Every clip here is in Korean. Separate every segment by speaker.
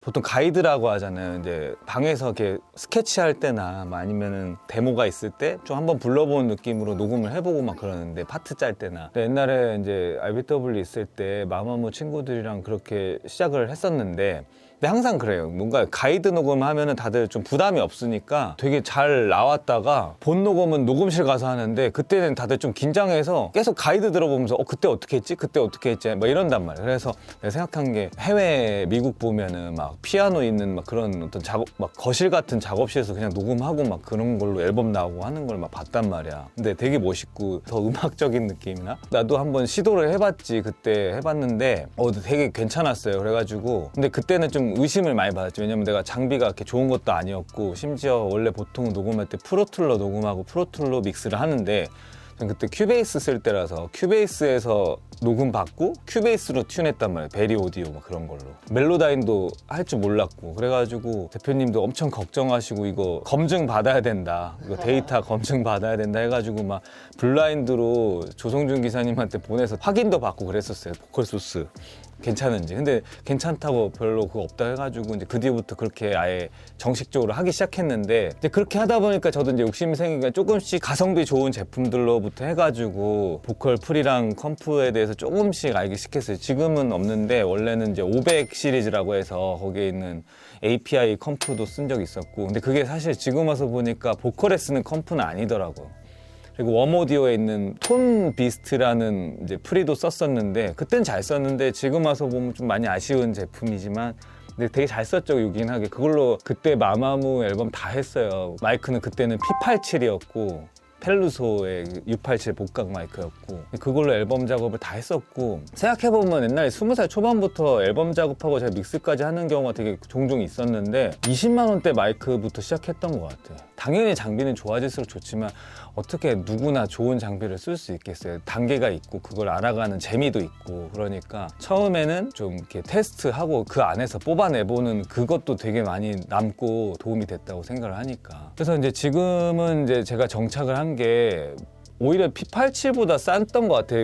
Speaker 1: 보통 가이드라고 하잖아요. 이제 방에서 이렇게 스케치할 때나 뭐 아니면은 데모가 있을 때 좀 한번 불러보는 느낌으로 녹음을 해보고 막 그러는데 파트 짤 때나. 근데 옛날에 이제 RBW 있을 때 마마무 친구들이랑 그렇게 시작을 했었는데 근데 항상 그래요. 뭔가 가이드 녹음하면은 다들 좀 부담이 없으니까 되게 잘 나왔다가 본 녹음은 녹음실 가서 하는데 그때는 다들 좀 긴장해서 계속 가이드 들어보면서 그때 어떻게 했지? 그때 어떻게 했지? 막 이런단 말이에요. 그래서 내가 생각한 게 해외 미국 보면은 막 피아노 있는 막 그런 어떤 작업 막 거실 같은 작업실에서 그냥 녹음하고 막 그런 걸로 앨범 나오고 하는 걸 막 봤단 말이야. 근데 되게 멋있고 더 음악적인 느낌이나 나도 한번 시도를 해봤지. 그때 해봤는데 되게 괜찮았어요. 그래가지고 근데 그때는 좀 의심을 많이 받았지. 왜냐면 내가 장비가 그렇게 좋은 것도 아니었고 심지어 원래 보통 녹음할 때 프로툴로 녹음하고 프로툴로 믹스를 하는데 전 그때 큐베이스 쓸 때라서 큐베이스에서 녹음 받고 큐베이스로 튠했단 말이에요. 베리 오디오 막 그런 걸로. 멜로다인도 할 줄 몰랐고 그래가지고 대표님도 엄청 걱정하시고 이거 검증 받아야 된다. 이거 데이터 검증 받아야 된다 해가지고 막 블라인드로 조성준 기사님한테 보내서 확인도 받고 그랬었어요. 보컬 소스 괜찮은지. 근데 괜찮다고 별로 그거 없다 해가지고 이제 그 뒤부터 그렇게 아예 정식적으로 하기 시작했는데 이제 그렇게 하다 보니까 저도 이제 욕심이 생기니까 조금씩 가성비 좋은 제품들로부터 해가지고 보컬 프리랑 컴프에 대해서 조금씩 알기 시작했어요. 지금은 없는데 원래는 이제 500 시리즈라고 해서 거기에 있는 API 컴프도 쓴 적이 있었고 근데 그게 사실 지금 와서 보니까 보컬에 쓰는 컴프는 아니더라고요. 그리고 웜오디오에 있는 톤 비스트라는 이제 프리도 썼었는데 그땐 잘 썼는데 지금 와서 보면 좀 많이 아쉬운 제품이지만 근데 되게 잘 썼죠. 유긴하게 그걸로 그때 마마무 앨범 다 했어요. 마이크는 그때는 P87이었고 펠루소의 U87 복각 마이크였고 그걸로 앨범 작업을 다 했었고 생각해보면 옛날에 20살 초반부터 앨범 작업하고 제가 믹스까지 하는 경우가 되게 종종 있었는데 20만 원대 마이크부터 시작했던 것 같아요. 당연히 장비는 좋아질수록 좋지만 어떻게 누구나 좋은 장비를 쓸 수 있겠어요. 단계가 있고 그걸 알아가는 재미도 있고 그러니까 처음에는 좀 이렇게 테스트하고 그 안에서 뽑아내보는 그것도 되게 많이 남고 도움이 됐다고 생각을 하니까 그래서 이제 지금은 이제 제가 정착을 한 게 오히려 P87보다 쌌던 것 같아요.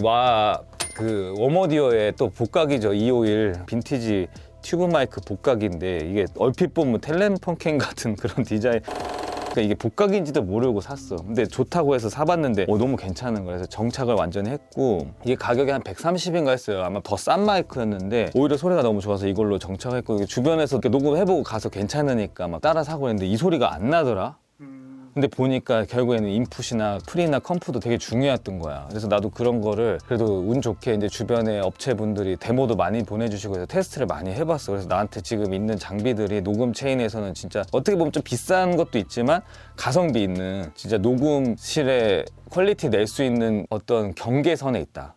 Speaker 1: 그 웜오디오의 또 복각이죠. 251 빈티지 튜브 마이크 복각인데 이게 얼핏 보면 텔렌펑켄 같은 그런 디자인. 그러니까 이게 복각인지도 모르고 샀어. 근데 좋다고 해서 사봤는데 너무 괜찮은 거야. 그래서 정착을 완전히 했고 이게 가격이 한 130인가 했어요. 아마 더 싼 마이크였는데 오히려 소리가 너무 좋아서 이걸로 정착했고 주변에서 이렇게 녹음해보고 가서 괜찮으니까 막 따라 사고 했는데 이 소리가 안 나더라. 근데 보니까 결국에는 인풋이나 프리나 컴프도 되게 중요했던 거야. 그래서 나도 그런 거를 그래도 운 좋게 이제 주변에 업체분들이 데모도 많이 보내주시고 해서 테스트를 많이 해봤어. 그래서 나한테 지금 있는 장비들이 녹음 체인에서는 진짜 어떻게 보면 좀 비싼 것도 있지만 가성비 있는 진짜 녹음실에 퀄리티 낼 수 있는 어떤 경계선에 있다.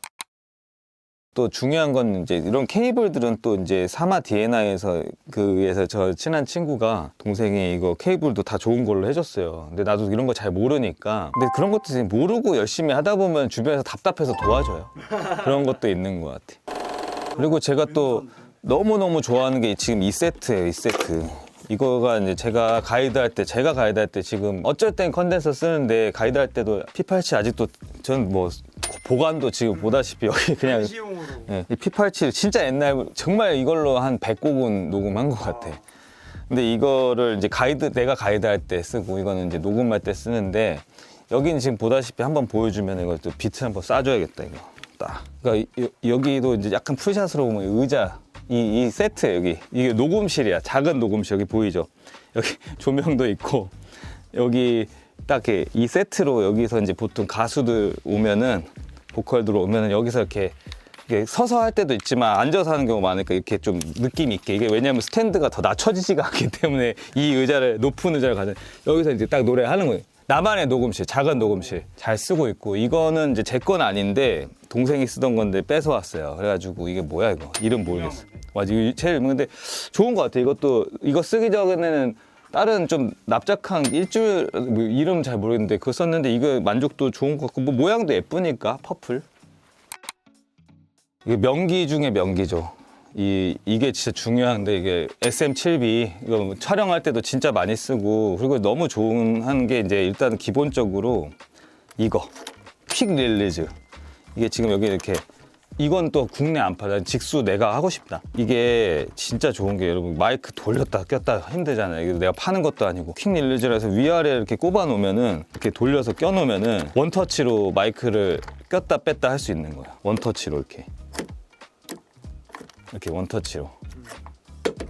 Speaker 1: 또 중요한 건 이제 이런 케이블들은 또 이제 사마 디에나에서 그에서 저 친한 친구가 동생이 이거 케이블도 다 좋은 걸로 해줬어요. 근데 나도 이런 거 잘 모르니까 근데 그런 것도 모르고 열심히 하다 보면 주변에서 답답해서 도와줘요. 그런 것도 있는 것 같아. 그리고 제가 또 너무너무 좋아하는 게 지금 2세트예요. 2세트. 이거가 이제 제가 가이드할 때 지금 어쩔 땐 컨덴서 쓰는데 가이드할 때도 P87 아직도 전 뭐 보관도 지금 보다시피 여기 그냥 이 P87 진짜 옛날 정말 이걸로 한 100곡은 녹음한 것 같아. 근데 이거를 이제 내가 가이드할 때 쓰고 이거는 이제 녹음할 때 쓰는데 여기는 지금 보다시피 한번 보여주면 이거 또 비트 한번 쏴줘야겠다 이거 딱. 그러니까 여기도 이제 약간 풀샷으로 보면 의자 이 세트 여기 이게 녹음실이야. 작은 녹음실 여기 보이죠? 여기 조명도 있고 여기 딱 이 세트로 여기서 이제 보통 가수들 오면은 보컬들 오면은 여기서 이렇게 서서 할 때도 있지만 앉아서 하는 경우가 많으니까 이렇게 좀 느낌 있게 이게 왜냐면 스탠드가 더 낮춰지지가 않기 때문에 이 의자를 높은 의자를 가져 여기서 이제 딱 노래하는 거예요. 나만의 녹음실, 작은 녹음실 잘 쓰고 있고 이거는 이제 제 건 아닌데 동생이 쓰던 건데 뺏어왔어요. 그래가지고 이게 뭐야 이거 이름 모르겠어. 맞아 이거 제일 근데 좋은 것 같아. 이거 쓰기 전에는 다른 좀 납작한 일주일 뭐 이름 잘 모르겠는데 그거 썼는데 이거 만족도 좋은 것 같고 뭐 모양도 예쁘니까 퍼플. 이게 명기 중에 명기죠. 이게 진짜 중요한데 이게 SM7B 이거 촬영할 때도 진짜 많이 쓰고 그리고 너무 좋은 게 이제 일단 기본적으로 이거 퀵 릴리즈 이게 지금 여기 이렇게 이건 또 국내 안 팔아. 직수 내가 하고 싶다. 이게 진짜 좋은 게 여러분 마이크 돌렸다 꼈다 힘들잖아요. 이게 내가 파는 것도 아니고 퀵 릴리즈라서 위아래 이렇게 꼽아 놓으면은 이렇게 돌려서 껴 놓으면은 원터치로 마이크를 꼈다 뺐다 할 수 있는 거야. 원터치로 이렇게 원터치로.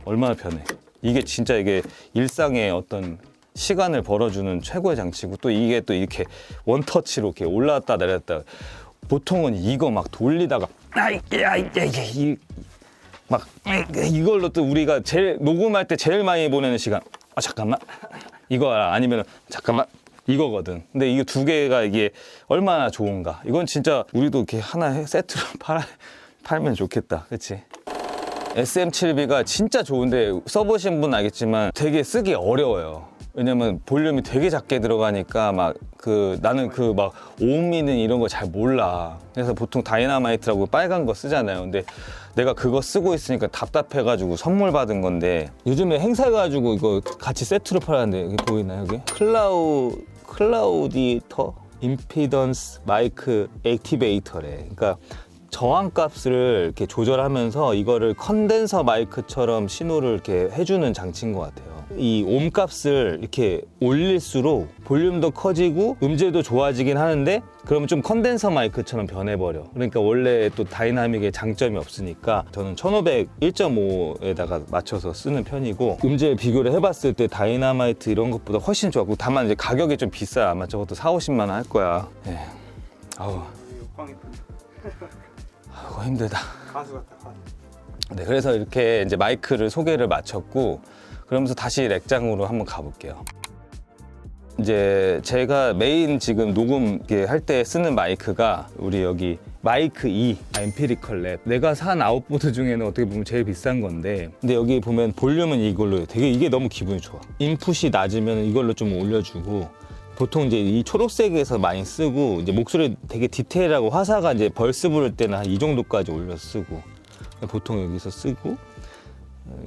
Speaker 1: 얼마나 편해. 이게 진짜 이게 일상의 어떤 시간을 벌어주는 최고의 장치고 또 이게 또 이렇게 원터치로 이렇게 올라왔다 내렸다. 보통은 이거 막 돌리다가 막 이걸로 또 우리가 제일 녹음할 때 제일 많이 보내는 시간. 아 잠깐만 이거 아니면 잠깐만 이거거든. 근데 이게 두 개가 이게 얼마나 좋은가. 이건 진짜 우리도 이렇게 하나 세트로 팔면 좋겠다. 그렇지? SM7B가 진짜 좋은데 써보신 분 알겠지만 되게 쓰기 어려워요. 왜냐면 볼륨이 되게 작게 들어가니까 나는 막 오음미는 이런 거 잘 몰라. 그래서 보통 다이너마이트라고 빨간 거 쓰잖아요. 근데 내가 그거 쓰고 있으니까 답답해가지고 선물 받은 건데 요즘에 행사 가지고 이거 같이 세트로 팔았는데 여기 보이나요 여기? 클라우디터 임피던스 마이크 액티베이터래. 그러니까 저항값을 이렇게 조절하면서 이거를 컨덴서 마이크처럼 신호를 이렇게 해주는 장치인 것 같아요. 이 옴값을 이렇게 올릴수록 볼륨도 커지고 음질도 좋아지긴 하는데 그러면 좀 컨덴서 마이크처럼 변해버려. 그러니까 원래 또 다이나믹의 장점이 없으니까 저는 1500 1.5에다가 맞춰서 쓰는 편이고 음질 비교를 해봤을 때 다이나마이트 이런 것보다 훨씬 좋았고 다만 이제 가격이 좀 비싸. 아마 저것도 40~50만 원 할 거야. 네. 아우. 아이고 힘들다.
Speaker 2: 가수 같다 가수.
Speaker 1: 네, 그래서 이렇게 이제 마이크를 소개를 마쳤고 그러면서 다시 렉장으로 한번 가볼게요. 이제 제가 메인 지금 녹음 할 때 쓰는 마이크가 우리 여기 마이크 2 엠피리컬 랩. 내가 산 아웃보드 중에는 어떻게 보면 제일 비싼 건데 근데 여기 보면 볼륨은 이걸로 해요. 되게 이게 너무 기분이 좋아. 인풋이 낮으면 이걸로 좀 올려주고 보통 이제 이 초록색에서 많이 쓰고 이제 목소리 되게 디테일하고 화사가 이제 벌스 부를 때는 한 이 정도까지 올려 쓰고 보통 여기서 쓰고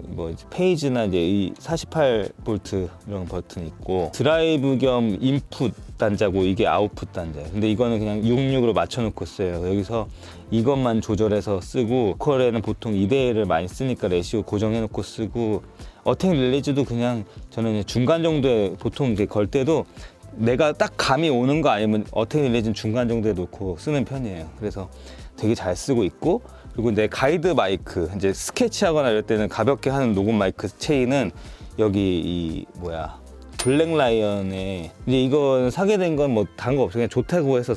Speaker 1: 뭐 이제 페이지나 이제 이 48V 이런 버튼 있고 드라이브 겸 인풋 단자고 이게 아웃풋 단자예요. 근데 이거는 그냥 66으로 맞춰놓고 써요. 여기서 이것만 조절해서 쓰고 보컬에는 보통 2대1을 많이 쓰니까 레시오 고정해놓고 쓰고 어택 릴리즈도 그냥 저는 중간 정도에 보통 이제 걸 때도 내가 딱 감이 오는 거 아니면 어택 릴리즈는 중간 정도에 놓고 쓰는 편이에요. 그래서 되게 잘 쓰고 있고 그리고 내 가이드 마이크 이제 스케치하거나 이럴 때는 가볍게 하는 녹음 마이크 체인은 여기 이 블랙라이언의 이제 이거 사게 된 건 뭐 다른 거 없어요. 그냥 좋다고 해서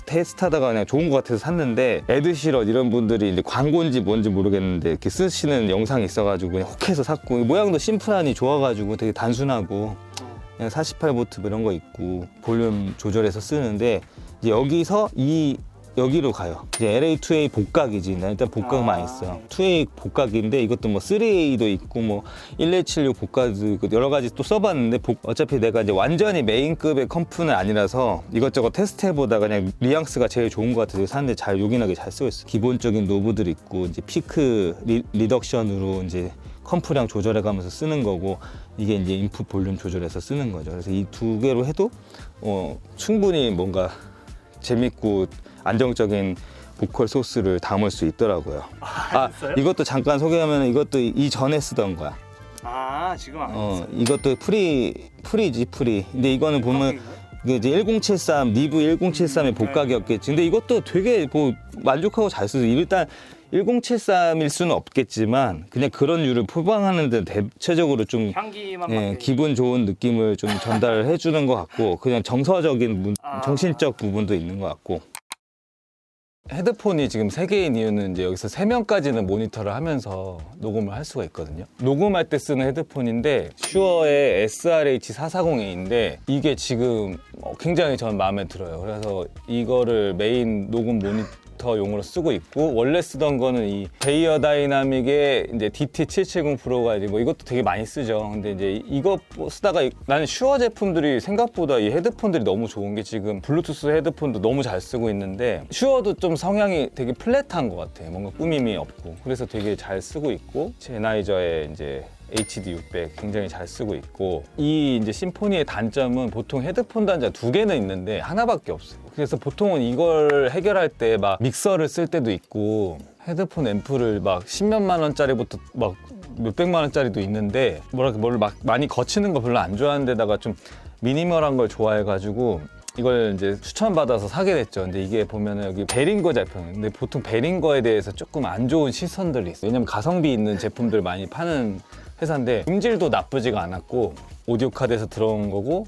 Speaker 1: 테스트하다가 그냥 좋은 거 같아서 샀는데 에드시런 이런 분들이 이제 광고인지 뭔지 모르겠는데 이렇게 쓰시는 영상이 있어가지고 그냥 혹해서 샀고 모양도 심플하니 좋아가지고 되게 단순하고 그냥 48V 이런 거 있고 볼륨 조절해서 쓰는데 이제 여기서 여기로 가요. 이제 LA2A 복각이지. 나 일단 복각 많이 써. 2A 복각인데 이것도 뭐 3A도 있고 뭐 1176 복각도 있고 여러 가지 또 써봤는데 어차피 내가 이제 완전히 메인급의 컴프는 아니라서 이것저것 테스트해보다가 그냥 뉘앙스가 제일 좋은 것 같아서 샀는데 잘 요긴하게 잘 쓰고 있어. 기본적인 노브들 있고 이제 피크 리덕션으로 이제 컴프량 조절해가면서 쓰는 거고 이게 이제 인풋 볼륨 조절해서 쓰는 거죠. 그래서 이 두 개로 해도 충분히 뭔가 재밌고 안정적인 보컬 소스를 담을 수 있더라고요. 이것도 잠깐 소개하면 이것도 이전에 쓰던 거야.
Speaker 2: 지금 안
Speaker 1: 이것도 프리지. 근데 이거는 보면 이게 이제 1073 니브 1073의 복각이었겠지. 근데 이것도 되게 뭐 만족하고 잘 쓰죠. 일단 1073일 수는 없겠지만 그냥 그런 류를 포장하는 데 대체적으로 좀
Speaker 2: 향기만
Speaker 1: 기분 좋은 느낌을 좀 전달을 해주는 것 같고 그냥 정서적인 정신적 부분도 있는 것 같고 헤드폰이 지금 3개인 이유는 이제 여기서 3명까지는 모니터를 하면서 녹음을 할 수가 있거든요. 녹음할 때 쓰는 헤드폰인데 슈어의 SRH440A인데 이게 지금 굉장히 저는 마음에 들어요. 그래서 이거를 메인 녹음 모니터용으로 쓰고 있고 원래 쓰던 거는 이 베이어 다이나믹의 이제 DT770 프로가 이제 뭐 이것도 되게 많이 쓰죠. 근데 이제 이거 쓰다가 나는 슈어 제품들이 생각보다 이 헤드폰들이 너무 좋은 게 지금 블루투스 헤드폰도 너무 잘 쓰고 있는데 슈어도 좀 성향이 되게 플랫한 것 같아. 뭔가 꾸밈이 없고 그래서 되게 잘 쓰고 있고 제나이저의 이제 HD 600 굉장히 잘 쓰고 있고, 이 이제 심포니의 단점은 보통 헤드폰 단자 2개는 있는데 하나밖에 없어요. 그래서 보통은 이걸 해결할 때 막 믹서를 쓸 때도 있고, 헤드폰 앰프를 막 10몇만 원짜리부터 막 몇백만 원짜리도 있는데, 뭘 막 많이 거치는 거 별로 안 좋아하는 데다가 좀 미니멀한 걸 좋아해가지고 이걸 이제 추천받아서 사게 됐죠. 근데 이게 보면은 여기 베링거 제품. 근데 보통 베링거에 대해서 조금 안 좋은 시선들이 있어요. 왜냐면 가성비 있는 제품들 많이 파는 회사인데 음질도 나쁘지가 않았고, 오디오 카드에서 들어온 거고,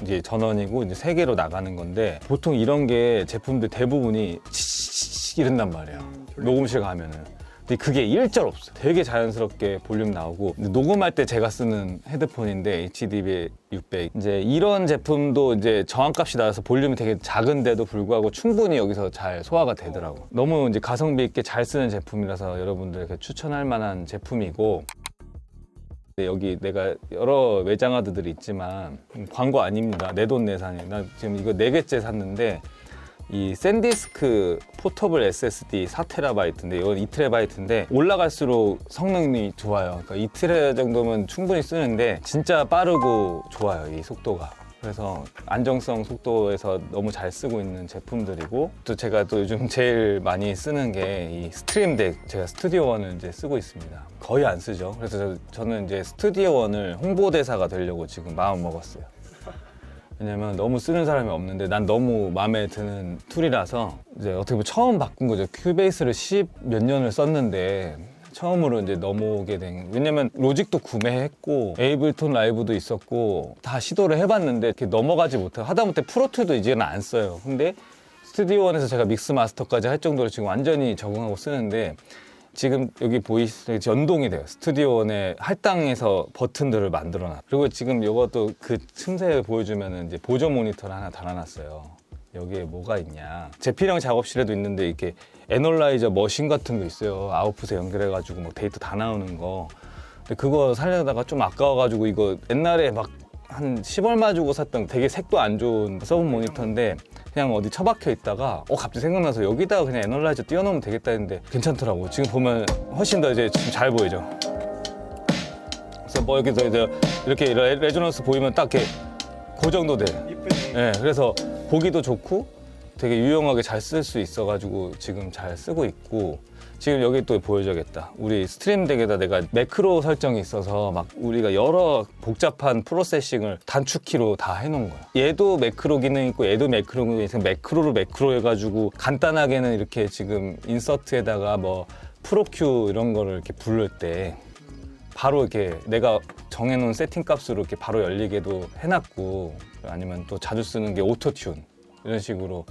Speaker 1: 이제 전원이고 이제 3개로 나가는 건데, 보통 이런 게 제품들 대부분이 치치치 이런단 말이에요. 녹음실 가면은. 근데 그게 일절 없어요. 되게 자연스럽게 볼륨 나오고, 근데 녹음할 때 제가 쓰는 헤드폰인데 HD 600. 이제 이런 제품도 이제 저항값이 낮아서 볼륨이 되게 작은데도 불구하고 충분히 여기서 잘 소화가 되더라고. 너무 이제 가성비 있게 잘 쓰는 제품이라서 여러분들에게 추천할 만한 제품이고, 여기 내가 여러 외장하드들이 있지만 광고 아닙니다. 내돈내산이에요. 나 지금 이거 4개째 샀는데, 이 샌디스크 포터블 SSD 4TB인데 이건 2TB인데 올라갈수록 성능이 좋아요. 그러니까 2TB 정도면 충분히 쓰는데 진짜 빠르고 좋아요, 이 속도가. 그래서 안정성 속도에서 너무 잘 쓰고 있는 제품들이고, 또 제가 또 요즘 제일 많이 쓰는 게 이 스트림덱, 제가 스튜디오 원을 이제 쓰고 있습니다. 거의 안 쓰죠. 그래서 저는 이제 스튜디오 원을 홍보대사가 되려고 지금 마음 먹었어요. 왜냐면 너무 쓰는 사람이 없는데 난 너무 마음에 드는 툴이라서 이제 어떻게 보면 처음 바꾼 거죠. 큐베이스를 10 몇 년을 썼는데 처음으로 이제 넘어오게 된. 왜냐면 로직도 구매했고 에이블톤 라이브도 있었고 다 시도를 해봤는데 이렇게 넘어가지 못하고, 하다못해 프로툴도 이제는 안 써요. 근데 스튜디오 원에서 제가 믹스 마스터까지 할 정도로 지금 완전히 적응하고 쓰는데, 지금 여기 보이시죠? 연동이 돼요. 스튜디오 원에 할당해서 버튼들을 만들어놨. 그리고 지금 이것도 그 틈새 보여주면은 이제 보조 모니터를 하나 달아놨어요. 여기에 뭐가 있냐? 제필형 작업실에도 있는데 이렇게 애널라이저 머신 같은 거 있어요. 아웃풋에 연결해가지고 뭐 데이터 다 나오는 거. 근데 그거 살려다가 좀 아까워가지고, 이거 옛날에 막 한 10얼마 주고 샀던 되게 색도 안 좋은 서브 모니터인데 그냥 어디 처박혀 있다가 갑자기 생각나서 여기다가 그냥 애널라이저 띄워놓으면 되겠다 했는데 괜찮더라고. 지금 보면 훨씬 더 이제 지금 잘 보이죠. 그래서 뭐 여기서 이제 이렇게 레조넌스 보이면 딱 이렇게 그 정도 돼.
Speaker 2: 이쁘네.
Speaker 1: 네, 그래서 보기도 좋고 되게 유용하게 잘 쓸 수 있어가지고 지금 잘 쓰고 있고, 지금 여기 또 보여줘야겠다. 우리 스트림덱에다 내가 매크로 설정이 있어서 막 우리가 여러 복잡한 프로세싱을 단축키로 다 해놓은 거야. 얘도 매크로 기능 있고 얘도 매크로 기능 있고, 매크로로 매크로 해가지고 간단하게는 이렇게 지금 인서트에다가 뭐 프로큐 이런 거를 이렇게 부를 때 바로 이렇게 내가 정해놓은 세팅 값으로 이렇게 바로 열리게도 해놨고, 아니면 또 자주 쓰는 게 오토튠 이런 식으로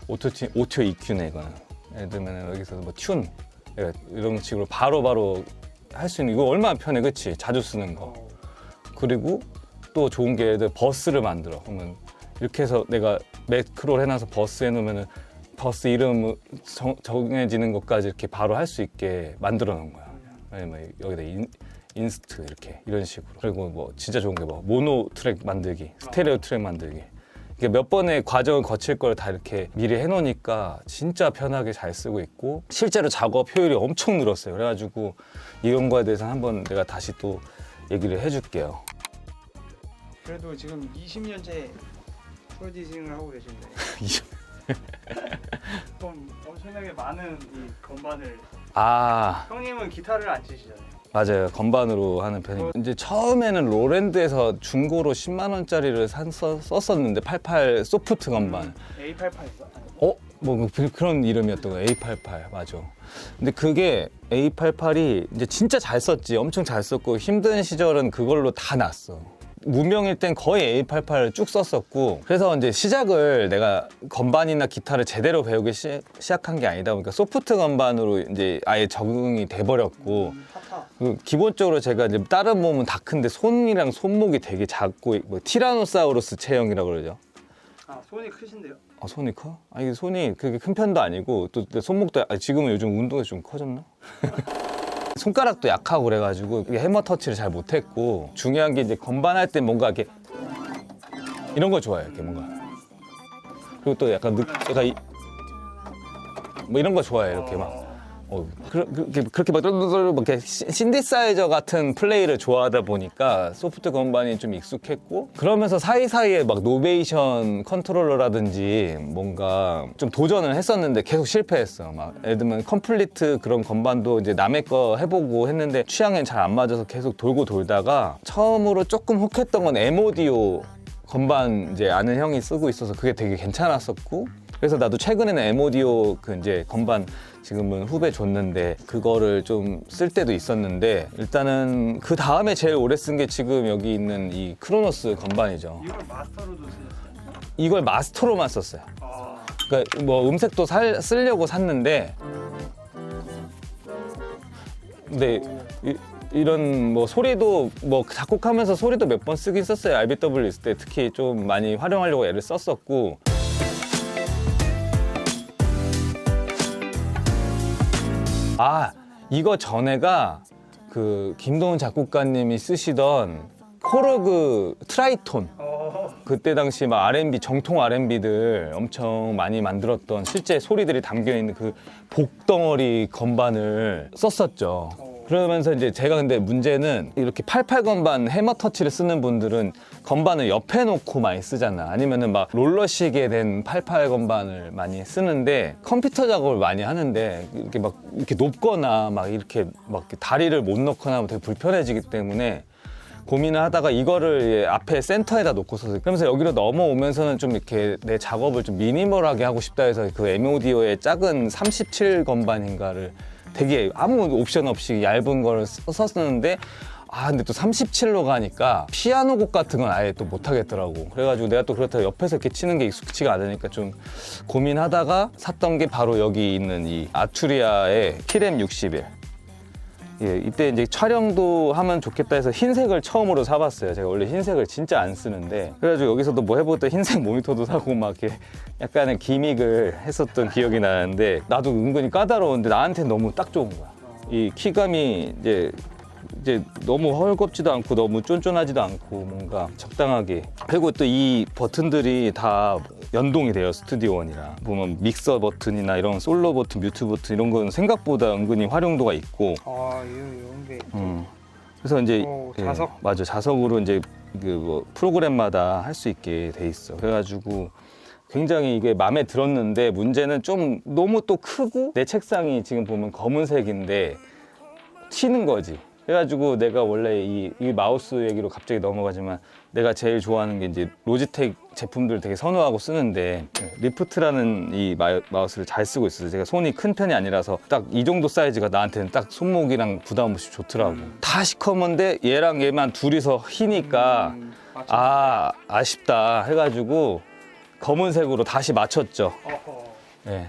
Speaker 1: 오토 EQ네 이거는. 예를 들면 여기서 뭐 튠 이런 식으로 바로바로 할 수 있는, 이거 얼마나 편해, 그치? 자주 쓰는 거. 그리고 또 좋은 게 버스를 만들어. 그러면 이렇게 해서 내가 매크로를 해놔서 버스 해놓으면은 버스 이름 정해지는 것까지 이렇게 바로 할 수 있게 만들어 놓은 거야. 아니면 여기다 인스트 이렇게 이런 식으로. 그리고 뭐 진짜 좋은 게 뭐 모노 트랙 만들기, 스테레오 트랙 만들기. 이게 몇 번의 과정을 거칠 걸 다 이렇게 미리 해놓으니까 진짜 편하게 잘 쓰고 있고, 실제로 작업 효율이 엄청 늘었어요. 그래가지고 이런 거에 대해서 한번 내가 다시 또 얘기를 해줄게요.
Speaker 2: 그래도 지금 20년째 프로듀싱을 하고 계신데 좀 엄청나게 많은 이 건반을.
Speaker 1: 아,
Speaker 2: 형님은 기타를 안 치시잖아요.
Speaker 1: 맞아요. 건반으로 하는 편이에요. 이제 처음에는 로랜드에서 중고로 10만 원짜리를 썼었는데 88 소프트 건반.
Speaker 2: A88.
Speaker 1: 뭐 그런 이름이었던 거예요. A88 맞아. 근데 그게 A88이 이제 진짜 잘 썼지. 엄청 잘 썼고 힘든 시절은 그걸로 다 났어. 무명일 땐 거의 A88을 쭉 썼었고, 그래서 이제 시작을 내가 건반이나 기타를 제대로 배우기 시작한 게 아니다 보니까 소프트 건반으로 이제 아예 적응이 돼버렸고, 기본적으로 제가 이제 다른 몸은 다 큰데 손이랑 손목이 되게 작고, 뭐 티라노사우루스 체형이라고 그러죠.
Speaker 2: 아, 손이 크신데요?
Speaker 1: 아, 손이 커? 아, 이게 손이 그렇게 큰 편도 아니고, 또 손목도, 지금은 요즘 운동에서 좀 커졌나? 손가락도 약하고 그래가지고 해머 터치를 잘 못했고, 중요한 게 이제 건반 할 때 뭔가 이렇게 이런 거 좋아해요. 이렇게 뭔가. 그리고 또 약간 뭐 이런 거 좋아해요. 이렇게 막 그렇게 막 이렇게 신디사이저 같은 플레이를 좋아하다 보니까 소프트 건반이 좀 익숙했고, 그러면서 사이사이에 막 노베이션 컨트롤러라든지 뭔가 좀 도전을 했었는데 계속 실패했어. 막 예를 들면 컴플리트 그런 건반도 이제 남의 거 해보고 했는데 취향엔 잘 안 맞아서 계속 돌고 돌다가 처음으로 조금 혹했던 건 M오디오 건반 이제 아는 형이 쓰고 있어서 그게 되게 괜찮았었고, 그래서 나도 최근에는 M오디오 그 이제 건반 지금은 후배 줬는데 그거를 좀 쓸 때도 있었는데, 일단은 그 다음에 제일 오래 쓴 게 지금 여기 있는 이 크로노스 건반이죠.
Speaker 2: 이걸 마스터로도 쓰셨어요?
Speaker 1: 이걸 마스터로만 썼어요.
Speaker 2: 아,
Speaker 1: 그러니까 뭐 음색도 쓰려고 샀는데, 근데 이런 뭐 소리도 뭐 작곡하면서 소리도 몇 번 쓰긴 썼어요. RBW 있을 때 특히 좀 많이 활용하려고 애를 썼었고. 아, 이거 전에가 그 김동훈 작곡가님이 쓰시던 코르그 트라이톤, 그때 당시 막 R&B 정통 R&B들 엄청 많이 만들었던 실제 소리들이 담겨 있는 그 복덩어리 건반을 썼었죠. 그러면서 이제 제가 근데 문제는 이렇게 88 건반 해머 터치를 쓰는 분들은 건반을 옆에 놓고 많이 쓰잖아. 아니면은 막 롤러식에 된 88 건반을 많이 쓰는데, 컴퓨터 작업을 많이 하는데 이렇게 막 이렇게 높거나 막 이렇게 막 다리를 못 넣거나 하면 되게 불편해지기 때문에 고민을 하다가 이거를 앞에 센터에다 놓고서, 그러면서 여기로 넘어오면서는 좀 이렇게 내 작업을 좀 미니멀하게 하고 싶다 해서 그 M오디오의 작은 37 건반인가를 되게 아무 옵션 없이 얇은 걸 썼었는데, 근데 또 37로 가니까 피아노 곡 같은 건 아예 또 못 하겠더라고. 그래가지고 내가 또 그렇다고 옆에서 이렇게 치는 게 익숙치가 않으니까 좀 고민하다가 샀던 게 바로 여기 있는 이 아투리아의 키렘 61. 예, 이때 이제 촬영도 하면 좋겠다 해서 흰색을 처음으로 사봤어요. 제가 원래 흰색을 진짜 안 쓰는데, 그래가지고 여기서도 뭐 해보다 흰색 모니터도 사고 막 이렇게 약간의 기믹을 했었던 기억이 나는데, 나도 은근히 까다로운데 나한테는 너무 딱 좋은 거야. 이 키감이 이제 너무 헐겁지도 않고 너무 쫀쫀하지도 않고 뭔가 적당하게. 그리고 또 이 버튼들이 다 연동이 돼요. 스튜디오 원이랑 보면 믹서 버튼이나 이런 솔로 버튼, 뮤트 버튼 이런 건 생각보다 은근히 활용도가 있고.
Speaker 2: 이런 게.
Speaker 1: 그래서 이제
Speaker 2: 자석.
Speaker 1: 맞아, 자석으로 이제 그 뭐 프로그램마다 할 수 있게 돼 있어. 그래가지고 굉장히 이게 마음에 들었는데, 문제는 좀 너무 또 크고 내 책상이 지금 보면 검은색인데 튀는 거지. 그래가지고 내가 원래 이 마우스 얘기로 갑자기 넘어가지만, 내가 제일 좋아하는 게 이제 로지텍 제품들을 되게 선호하고 쓰는데, 리프트라는 이 마우스를 잘 쓰고 있어요. 제가 손이 큰 편이 아니라서 딱 이 정도 사이즈가 나한테는 딱 손목이랑 부담 없이 좋더라고. 다 시커먼데 얘랑 얘만 둘이서 휘니까 아쉽다 해가지고 검은색으로 다시 맞췄죠. 네,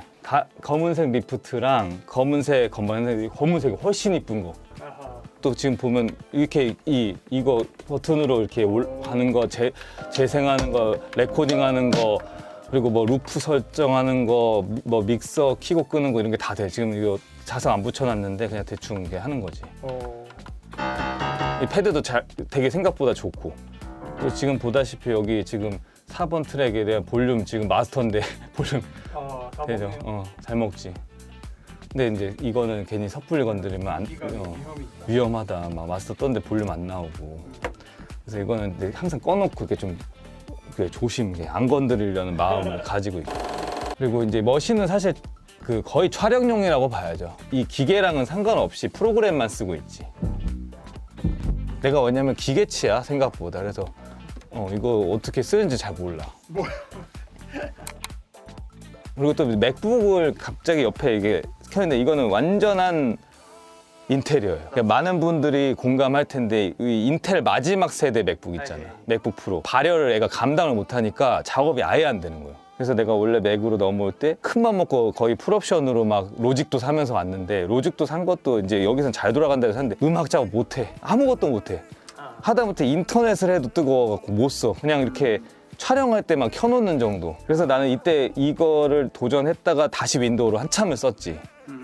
Speaker 1: 검은색 리프트랑 검은색 건반인데 검은색이 훨씬 이쁜 거. 또 지금 보면 이렇게 이거 버튼으로 이렇게 가는 거, 재생하는 거, 레코딩하는 거, 그리고 뭐 루프 설정하는 거, 뭐 믹서 키고 끄는 거 이런 게 다 돼. 지금 이거 자석 안 붙여놨는데 그냥 대충 이게 하는 거지. 이 패드도 되게 생각보다 좋고. 그리고 지금 보다시피 여기 지금 4번 트랙에 대한 볼륨 지금 마스터인데 볼륨 되죠. 잘 먹지. 근데 이제 이거는 괜히 섣불리 건드리면 위험하다. 막 마스터 떴는데 볼륨 안 나오고. 그래서 이거는 항상 꺼놓고 이렇게 좀 조심하게 안 건드리려는 마음을 가지고 있고. 그리고 이제 머신은 사실 그 거의 촬영용이라고 봐야죠. 이 기계랑은 상관없이 프로그램만 쓰고 있지. 내가 왜냐면 기계치야 생각보다. 그래서 이거 어떻게 쓰는지 잘 몰라. 그리고 또 맥북을 갑자기 옆에 이게 켰는데, 이거는 완전한 인텔이에요. 그러니까 많은 분들이 공감할 텐데, 이 인텔 마지막 세대 맥북 있잖아. 맥북 프로. 발열을 애가 감당을 못하니까 작업이 아예 안 되는 거예요. 그래서 내가 원래 맥으로 넘어올 때 큰맘 먹고 거의 풀옵션으로 막 로직도 사면서 왔는데, 로직도 산 것도 이제 여기선 잘 돌아간다 해서 샀는데 음악 작업 못해. 아무것도 못해. 하다못해 인터넷을 해도 뜨거워갖고 못 써. 그냥 이렇게 촬영할 때만 켜놓는 정도. 그래서 나는 이때 이거를 도전했다가 다시 윈도우로 한참을 썼지.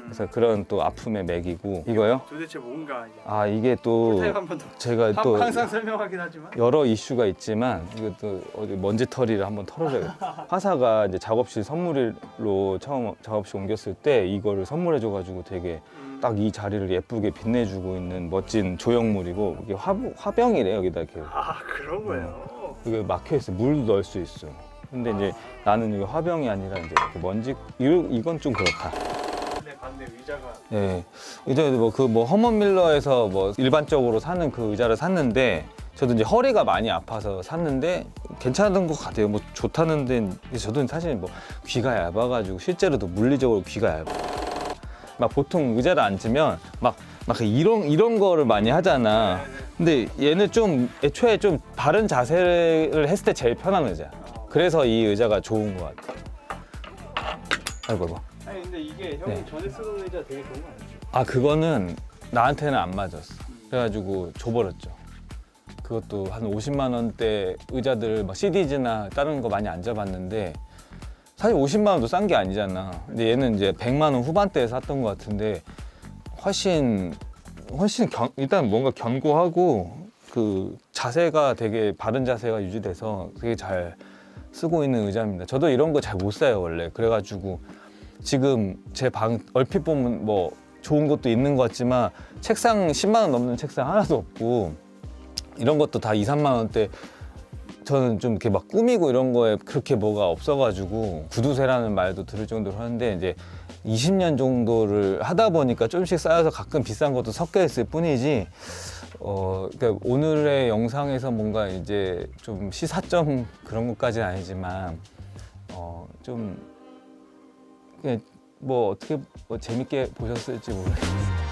Speaker 1: 그래서 그런 또 아픔의 맥이고 이거요?
Speaker 2: 도대체 뭔가 이제
Speaker 1: 아 이게 또
Speaker 2: 타임 한번 더.
Speaker 1: 제가 또
Speaker 2: 항상 설명하긴 하지만.
Speaker 1: 여러 이슈가 있지만 이것도 어디 먼지털이를 한번 털어줘야겠다. 화사가 이제 작업실 선물로 처음 작업실 옮겼을 때 이거를 선물해줘가지고 되게 딱 이 자리를 예쁘게 빛내주고 있는 멋진 조형물이고 이게 화병이래 여기다 이렇게
Speaker 2: 아 그런 거예요.
Speaker 1: 이게 막혀 있어. 물도 넣을 수 있어. 근데 이제 나는 이게 화병이 아니라 이제 이렇게 먼지 이건 좀 그렇다.
Speaker 2: 반대 의자가.
Speaker 1: 예. 이제 뭐 허먼 밀러에서 뭐 일반적으로 사는 그 의자를 샀는데 저도 이제 허리가 많이 아파서 샀는데 괜찮은 것 같아요. 뭐 좋다는데 저도 사실 뭐 귀가 얇아가지고 실제로도 물리적으로 귀가 얇아. 막 보통 의자를 앉으면 막 이런 거를 많이 하잖아. 근데 얘는 좀 애초에 좀 바른 자세를 했을 때 제일 편한 의자. 그래서 이 의자가 좋은 것 같아. 아이고.
Speaker 2: 아니 근데 이게 형이
Speaker 1: 네.
Speaker 2: 전에 쓰던 의자 되게 좋은 거 아니죠?
Speaker 1: 아 그거는 나한테는 안 맞았어. 그래가지고 줘버렸죠. 그것도 한 50만 원대 의자들 막 시디즈나 다른 거 많이 앉아봤는데 사실 50만 원도 싼 게 아니잖아. 근데 얘는 이제 100만 원 후반대에 샀던 것 같은데 훨씬 일단 뭔가 견고하고 그 자세가 되게 바른 자세가 유지돼서 되게 잘 쓰고 있는 의자입니다. 저도 이런 거 잘 못 사요 원래. 그래가지고 지금 제 방 얼핏 보면 뭐 좋은 것도 있는 것 같지만 책상 10만 원 넘는 책상 하나도 없고 이런 것도 다 2, 3만 원대. 저는 좀 이렇게 막 꾸미고 이런 거에 그렇게 뭐가 없어가지고 구두쇠라는 말도 들을 정도로 하는데 이제 20년 정도를 하다 보니까 조금씩 쌓여서 가끔 비싼 것도 섞여 있을 뿐이지 그러니까 오늘의 영상에서 뭔가 이제 좀 시사점 그런 것까지는 아니지만 좀 그냥 뭐 어떻게 뭐 재밌게 보셨을지 모르겠어요.